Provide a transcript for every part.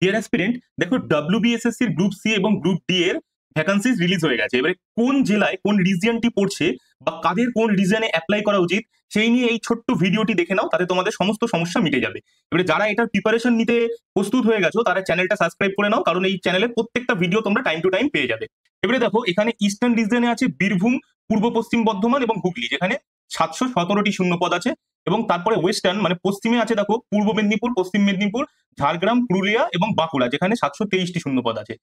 Deer aspirant, দেখো WBSSC এর group C এবং গ্রুপ ডি এর ভ্যাকান্সিজ রিলিজ হয়ে গেছে। এবারে কোন জেলায় কোন রিজিয়নটি পড়ছে বা কাদের কোন রিজিয়নে অ্যাপ্লাই করা উচিত সেই নিয়ে এই ছোট্ট ভিডিওটি দেখে নাও, তাতে তোমাদের সমস্ত সমস্যা মিটে যাবে। এবারে যারা এটার প্রিপারেশন নিতে প্রস্তুত হয়ে গেছো তারা চ্যানেলটা সাবস্ক্রাইব করে নাও, কারণ এই চ্যানেলের প্রত্যেকটা ভিডিও তোমরা টাইম টু টাইম পেয়ে যাবে। এবারে দেখো এখানে ইস্টার্ন রিজিয়নে আছে বীরভূম, পূর্ব পশ্চিম বর্ধমান এবং হুগলি, যেখানে 717টি শূন্যপদ আছে। এবং তারপরে ওয়েস্টার্ন মানে পশ্চিমে আছে দেখো পূর্ব মেদিনীপুর, পশ্চিম মেদিনীপুর, ঝাড়গ্রাম, পুরুলিয়া এবং বাঁকুড়া, যেখানে 723টি শূন্যপদ আছে।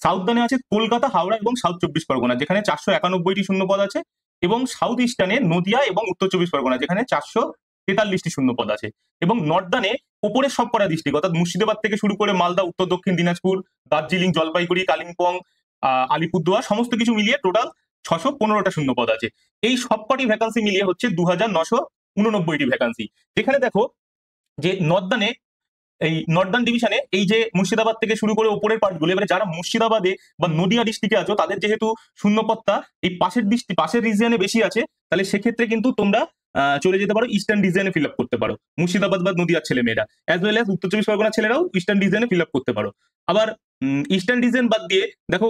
সাউথদানে আছে কলকাতা, হাওড়া এবং সাউথ চব্বিশ পরগনা, যেখানে 491টি শূন্যপদ আছে। এবং সাউথ ইস্টার্নে নদিয়া এবং উত্তর চব্বিশ পরগনা, যেখানে 443টি শূন্যপদ আছে। এবং নর্দানে ওপরের সব কটা ডিস্ট্রিক্ট অর্থাৎ মুর্শিদাবাদ থেকে শুরু করে মালদা, উত্তর দক্ষিণ দিনাজপুর, দার্জিলিং, জলপাইগুড়ি, কালিম্পং, আলিপুরদুয়ার সমস্ত কিছু মিলিয়ে টোটাল 615টা শূন্যপদ আছে। এই সবকটি ভ্যাকান্সি মিলিয়ে হচ্ছে 2989টি ভ্যাকান্সি। যেখানে দেখো যে নর্দানে এই নর্দার্ন ডিভিশনে এই যে মুর্শিদাবাদ থেকে শুরু করে ওপরের পার্টগুলো, এবারে যারা মুর্শিদাবাদে বা নদিয়া ডিস্ট্রিক্টে আছো তাদের যেহেতু শূন্যপদটা এই পাশের রিজিয়নে বেশি আছে, তাহলে সেক্ষেত্রে কিন্তু তোমরা চলে যেতে পারো ইস্টার্ন রিজিয়নে ফিল আপ করতে পারো, মুর্শিদাবাদ বা নদিয়ার ছেলে মেয়েরা, অ্যাজ ওয়েল অ্যাজ উত্তর চব্বিশ পরগনার ছেলেরাও ইস্টার্ন রিজিয়নে ফিল আপ করতে পারো। আবার ইস্টার্ন রিজিয়ন বাদ দিয়ে দেখো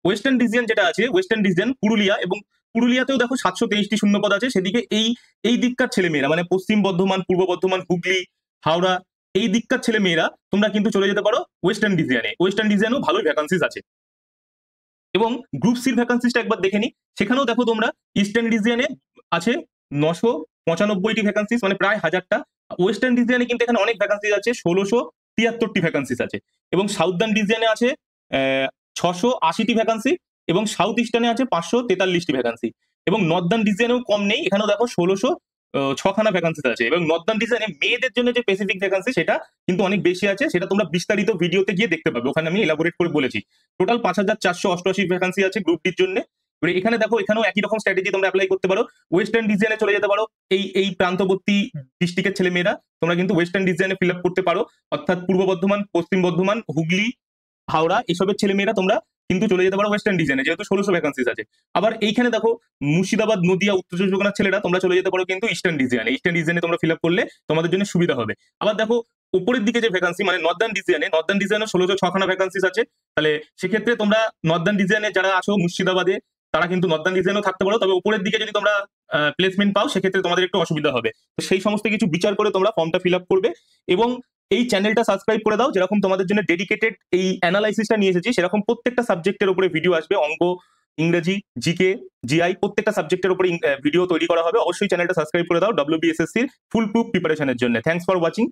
ওয়েস্টার্ন রিজিয়ন যেটা আছে, ওয়েস্টার্ন রিজিয়ন পুরুলিয়া, এবং পুরুলিয়াতেও দেখো 723টি শূন্যপদ আছে। সেদিকে এই দিককার ছেলে মেয়েরা মানে পশ্চিম বর্ধমান, পূর্ব বর্ধমান, হুগলি, হাওড়া এই দিককার ছেলে মেয়েরা তোমরা কিন্তু চলে যেতে পারো ওয়েস্টার্ন রিজিয়নে। ওয়েস্টার্ন রিজিয়নেও ভালোই ভ্যাকান্সিস আছে। এবং গ্রুপ সির ভ্যাকান্সিসটা একবার দেখে নি, সেখানেও দেখো তোমরা ইস্টার্ন রিজিয়নে আছে 995টি ভ্যাকান্সিস, মানে প্রায় 1000টা। ওয়েস্টার্ন রিজিয়নে কিন্তু এখানে অনেক ভ্যাকান্সিস আছে, 1673টি ভ্যাকান্সিস আছে। এবং সাউদার্ন রিজিয়নে আছে 680টি ভ্যাকান্সি, এবং সাউথ ইস্টার্নে আছে 543টি ভ্যাকান্সি। এবং নর্দার্ন রিজিয়নেও কম নেই, এখানেও দেখো 1606খানা ভ্যাকান্সি আছে। এবং নর্দার্ন রিজিয়নে মেয়েদের জন্য যে স্পেসিফিক ভ্যাকান্সি সেটা কিন্তু অনেক বেশি আছে, সেটা তোমরা বিস্তারিত ভিডিওতে গিয়ে দেখতে পাবে, ওখানে আমি এলাবোরেট করে বলেছি। টোটাল 5488 ভ্যাকান্সি আছে গ্রুপ ডির জন্য। এবারে এখানে দেখো এখানেও একই রকম স্ট্র্যাটেজি তোমরা অ্যাপ্লাই করতে পারো, ওয়েস্টার্ন রিজিয়নে চলে যেতে পারো। এই প্রান্তবর্তী ডিস্ট্রিক্টের ছেলে মেয়েরা তোমরা কিন্তু ওয়েস্টার্ন রিজিয়নে ফিল আপ করতে পারো, অর্থাৎ পূর্ব বর্ধমান, পশ্চিম বর্ধমান, হুগলি, হাওড়া এসবের ছেলে মেয়েরা তোমরা কিন্তু চলে যেতে পারো ওয়েস্টার্ন ডিজাইনে, যেহেতু 1600 ভ্যাকান্সিস আছে। আবার এইখানে দেখো মুর্শিদাবাদ, নদিয়া, উত্তর চব্বিশ পরগনার ছেলেরা তোমরা চলে যেতে পারো কিন্তু ইস্টার্ন ডিজাইনে। ইস্টার্ন ডিজাইনে তোমরা ফিল আপ করলে তোমাদের জন্য সুবিধা হবে। আবার দেখো উপরের দিকে যে ভ্যাকান্সি মানে নর্দার্ন ডিজাইনে 1606খানা ভ্যাকান্সিস আছে। তাহলে সেক্ষেত্রে তোমরা নর্দার্ন ডিজাইনে যারা আছো মুর্শিদাবাদে, তারা কিন্তু নর্দার্ন ডিজাইনেও থাকতে পারো। তবে উপরের দিকে যদি তোমরা প্লেসমেন্ট পাও সেক্ষেত্রে তোমাদের একটু অসুবিধা হবে। তো সেই সমস্ত কিছু বিচার করে তোমরা ফর্মটা ফিল আপ করবে। এবং এই চ্যানেলটা সাবস্ক্রাইব করে দাও, যেরকম তোমাদের জন্য ডেডিকেটেড এই অ্যানালাইসিসটা নিয়ে এসেছি, সেরকম প্রত্যেকটা সাবজেক্টের উপরে ভিডিও আসবে। অঙ্ক, ইংরেজি, জিকে, জিআই প্রত্যেকটা সাবজেক্টের উপরে ভিডিও তৈরি করা হবে। অবশ্যই চ্যানেলটা সাবস্ক্রাইব করে দাও WBSSC ফুল প্রুফ প্রিপারেশনের জন্য। Thanks for watching.